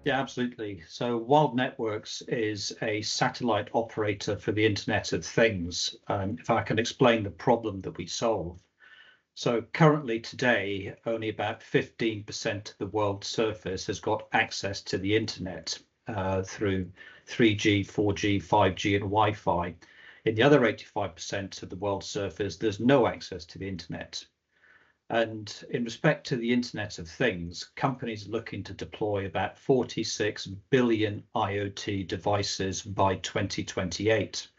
Yeah, absolutely. So Wyld Networks is a satellite operator for the Internet of Things. If I can explain the problem that we solve. So currently today, only about 15% of the world's surface has got access to the internet through 3G, 4G, 5G and Wi-Fi. In the other 85% of the world's surface, there's no access to the internet. And in respect to the Internet of Things, companies are looking to deploy about 46 billion IoT devices by 2028.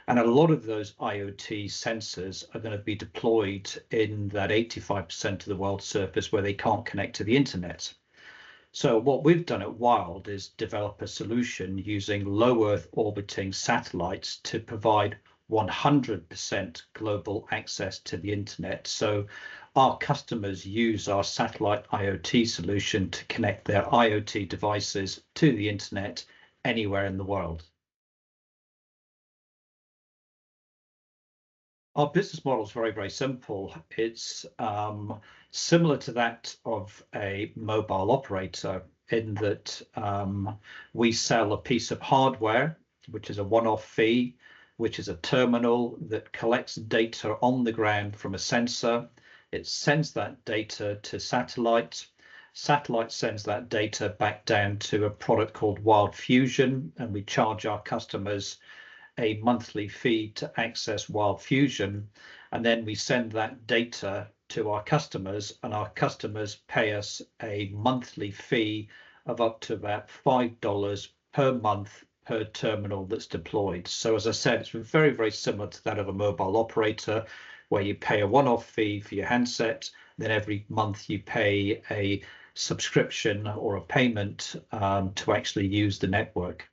And a lot of those IoT sensors are going to be deployed in that 85% of the world's surface where they can't connect to the internet. So what we've done at Wyld is develop a solution using low Earth orbiting satellites to provide 100% global access to the internet. So our customers use our satellite IoT solution to connect their IoT devices to the internet anywhere in the world. Our business model is very, very simple. It's similar to that of a mobile operator in that we sell a piece of hardware, which is a one-off fee, which is a terminal that collects data on the ground from a sensor. It sends that data to satellite. Satellite sends that data back down to a product called Wyld Fusion, and we charge our customers a monthly fee to access Wyld Fusion. And then we send that data to our customers, and our customers pay us a monthly fee of up to about $5 per month per terminal that's deployed. So as I said, it's very, very similar to that of a mobile operator, where you pay a one-off fee for your handset, then every month you pay a subscription or a payment to actually use the network.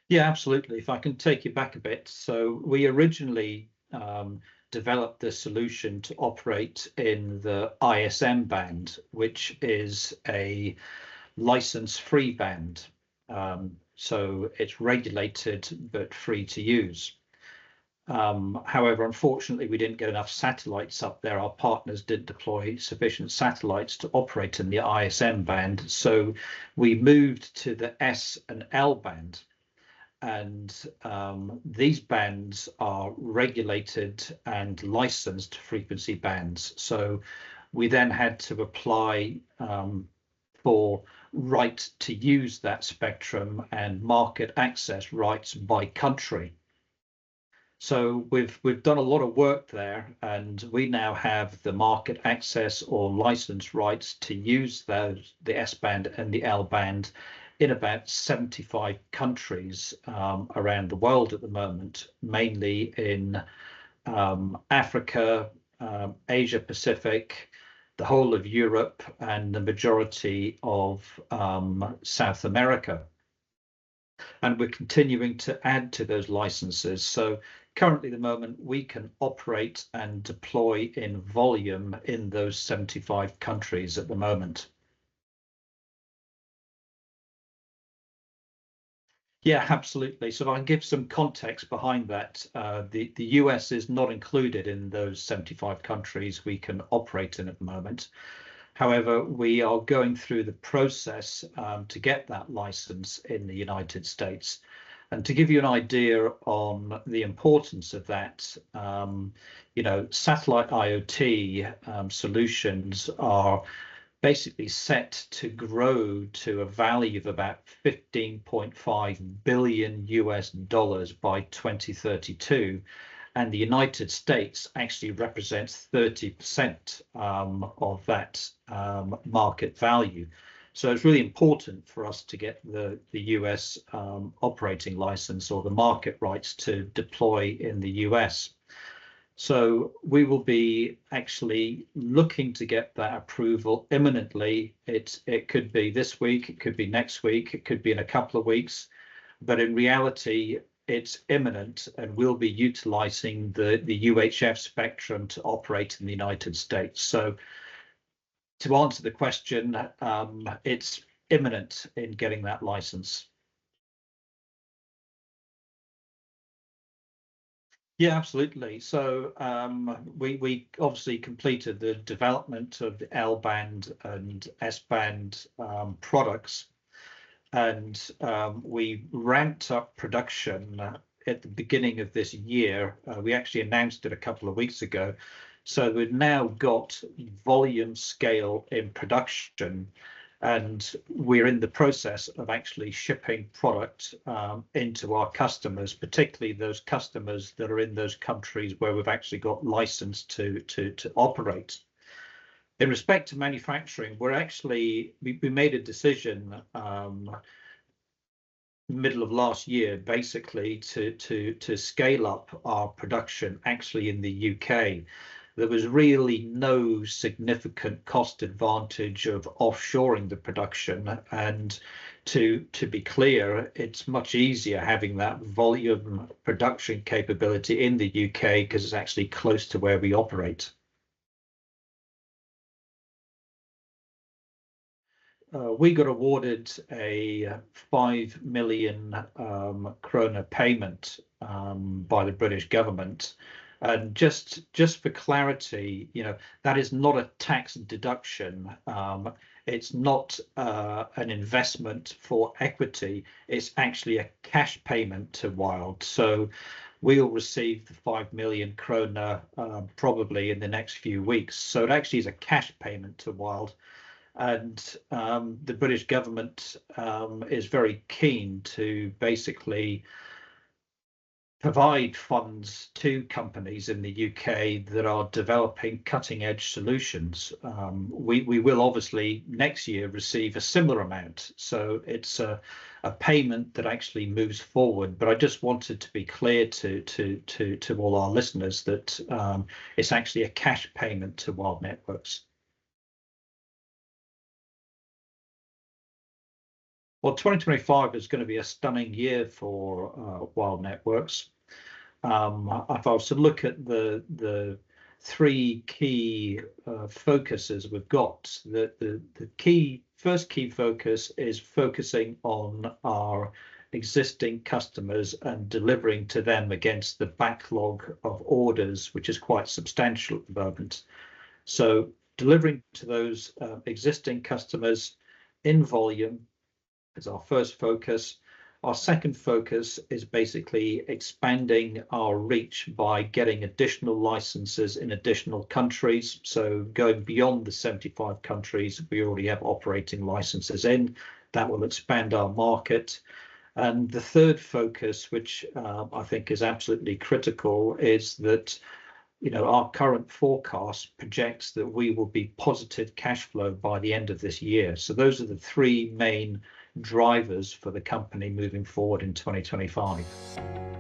Yeah, absolutely. If I can take you back a bit. So we originally developed the solution to operate in the ISM band, which is a license-free band. So it's regulated but free to use. However, unfortunately, we didn't get enough satellites up there. Our partners didn't deploy sufficient satellites to operate in the ISM band. So we moved to the S and L band. And these bands are regulated and licensed frequency bands. So we then had to apply for right to use that spectrum and market access rights by country. So we've done a lot of work there, and we now have the market access or license rights to use the S band and the L band in about 75 countries around the world at the moment, mainly in Africa, Asia Pacific, the whole of Europe, and the majority of South America. And we're continuing to add to those licenses. So currently, at the moment, we can operate and deploy in volume in those 75 countries at the moment. Yeah, absolutely. So if I can give some context behind that, the US is not included in those 75 countries we can operate in at the moment. However, we are going through the process to get that license in the United States. And to give you an idea on the importance of that, satellite IoT solutions are basically set to grow to a value of about $15.5 billion by 2032. And the United States actually represents 30% of that market value. So it's really important for us to get the US operating license or the market rights to deploy in the US. So we will be actually looking to get that approval imminently. It could be this week, it could be next week, it could be in a couple of weeks, but in reality, it's imminent, and we'll be utilizing the UHF spectrum to operate in the United States. So to answer the question, it's imminent in getting that license. Yeah, absolutely. So we obviously completed the development of the L band and S band products, and we ramped up production at the beginning of this year. We actually announced it a couple of weeks ago. So we've now got volume scale in production, and we're in the process of actually shipping product into our customers, particularly those customers that are in those countries where we've actually got license to operate. In respect to manufacturing, we made a decision middle of last year, basically to scale up our production actually in the UK. There was really no significant cost advantage of offshoring the production, and to be clear, it's much easier having that volume production capability in the UK because it's actually close to where we operate. We got awarded a 5 million kroner payment by the British government. And just for clarity, that is not a tax deduction. It's not an investment for equity. It's actually a cash payment to Wyld. So we'll receive the 5 million kroner probably in the next few weeks. So it actually is a cash payment to Wyld. And the British government is very keen to basically provide funds to companies in the UK that are developing cutting edge solutions. We will obviously next year receive a similar amount. So it's a payment that actually moves forward. But I just wanted to be clear to all our listeners that it's actually a cash payment to Wyld Networks. Well, 2025 is going to be a stunning year for Wyld Networks. If I was to look at the three key focuses we've got, the first key focus is focusing on our existing customers and delivering to them against the backlog of orders, which is quite substantial at the moment. So delivering to those existing customers in volume is our first focus. Our second focus is basically expanding our reach by getting additional licenses in additional countries. So going beyond the 75 countries we already have operating licenses in, that will expand our market. And the third focus, which I think is absolutely critical, is that our current forecast projects that we will be positive cash flow by the end of this year. So those are the three main drivers for the company moving forward in 2025.